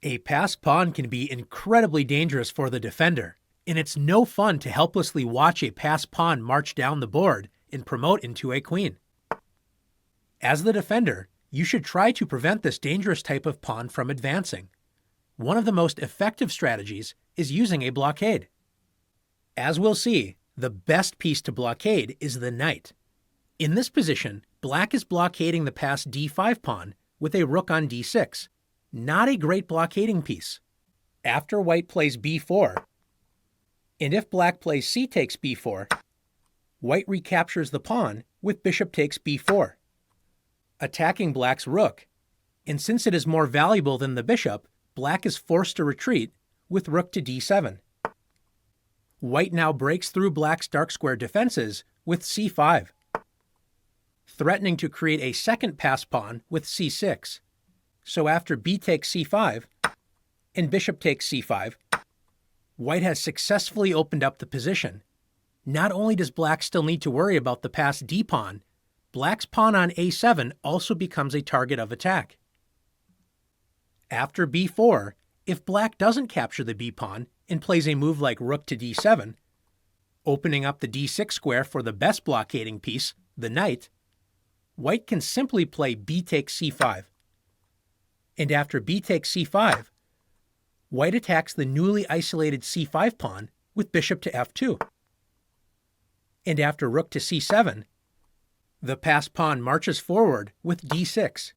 A passed pawn can be incredibly dangerous for the defender, and it's no fun to helplessly watch a passed pawn march down the board and promote into a queen. As the defender, you should try to prevent this dangerous type of pawn from advancing. One of the most effective strategies is using a blockade. As we'll see, the best piece to blockade is the knight. In this position, black is blockading the passed d5 pawn with a rook on d6. Not a great blockading piece. After white plays b4, and if black plays c takes b4, white recaptures the pawn with bishop takes b4, attacking black's rook, and since it is more valuable than the bishop, black is forced to retreat with rook to d7. White now breaks through black's dark square defenses with c5, threatening to create a second passed pawn with c6. So after b takes c5 and bishop takes c5, white has successfully opened up the position. Not only does black still need to worry about the passed d pawn, black's pawn on a7 also becomes a target of attack. After b4, if black doesn't capture the b pawn and plays a move like rook to d7, opening up the d6 square for the best blockading piece, the knight, white can simply play b takes c5. And after b takes c5, white attacks the newly isolated c5 pawn with bishop to f2. And after rook to c7, the passed pawn marches forward with d6.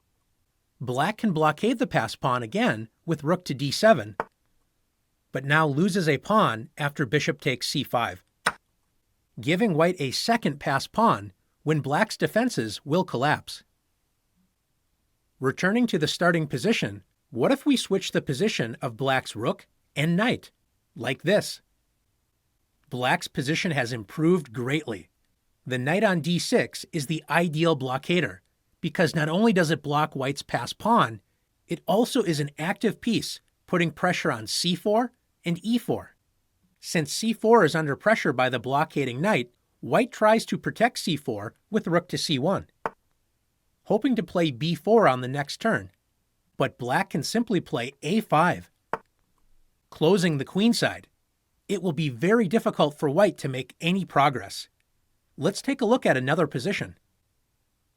Black can blockade the passed pawn again with rook to d7, but now loses a pawn after bishop takes c5, giving white a second passed pawn when black's defenses will collapse. Returning to the starting position, what if we switch the position of black's rook and knight, like this? Black's position has improved greatly. The knight on d6 is the ideal blockader, because not only does it block white's passed pawn, it also is an active piece, putting pressure on c4 and e4. Since c4 is under pressure by the blockading knight, white tries to protect c4 with rook to c1, hoping to play b4 on the next turn, but black can simply play a5, closing the queenside. It will be very difficult for white to make any progress. Let's take a look at another position.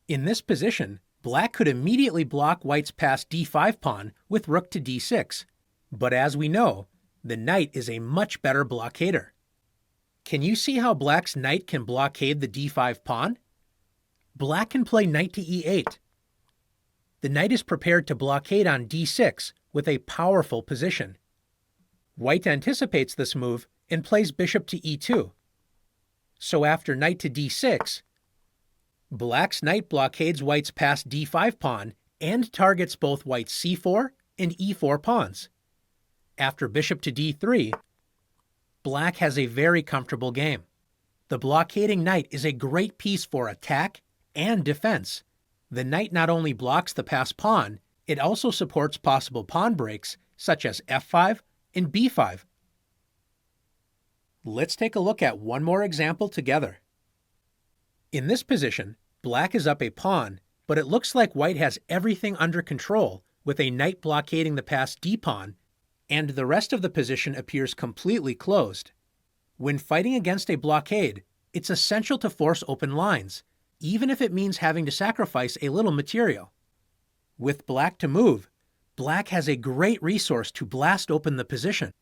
In this position, black could immediately block white's passed d5 pawn with rook to d6, but as we know, the knight is a much better blockader. Can you see how black's knight can blockade the d5 pawn? Black can play knight to e8. The knight is prepared to blockade on d6 with a powerful position. White anticipates this move and plays bishop to e2. So after knight to d6, black's knight blockades white's passed d5 pawn and targets both white's c4 and e4 pawns. After bishop to d3, black has a very comfortable game. The blockading knight is a great piece for attack and defense. The knight not only blocks the passed pawn, it also supports possible pawn breaks such as f5 and b5. Let's take a look at one more example together. In this position, black is up a pawn, but it looks like white has everything under control with a knight blockading the passed d pawn, and the rest of the position appears completely closed. When fighting against a blockade, it's essential to force open lines, even if it means having to sacrifice a little material. With black to move, black has a great resource to blast open the position.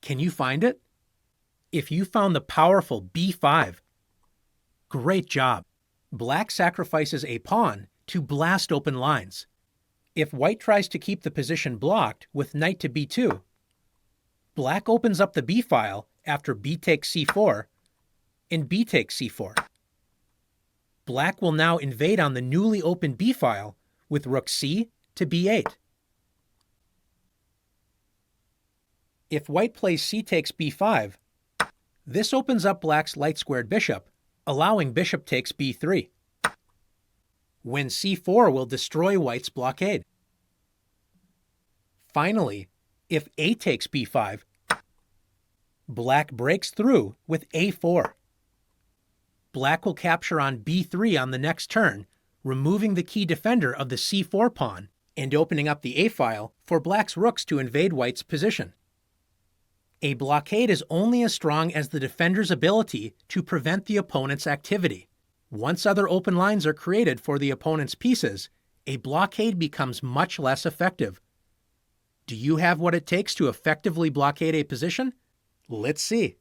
Can you find it? If you found the powerful b5, great job. Black sacrifices a pawn to blast open lines. If white tries to keep the position blocked with knight to b2, black opens up the b file after b takes c4 and b takes c4. Black will now invade on the newly opened b file with rook c to b8. If white plays c takes b5, this opens up black's light-squared bishop, allowing bishop takes b3. When c4 will destroy white's blockade. Finally, if a takes b5, black breaks through with a4. Black will capture on b3 on the next turn, removing the key defender of the c4 pawn and opening up the A-file for black's rooks to invade white's position. A blockade is only as strong as the defender's ability to prevent the opponent's activity. Once other open lines are created for the opponent's pieces, a blockade becomes much less effective. Do you have what it takes to effectively blockade a position? Let's see.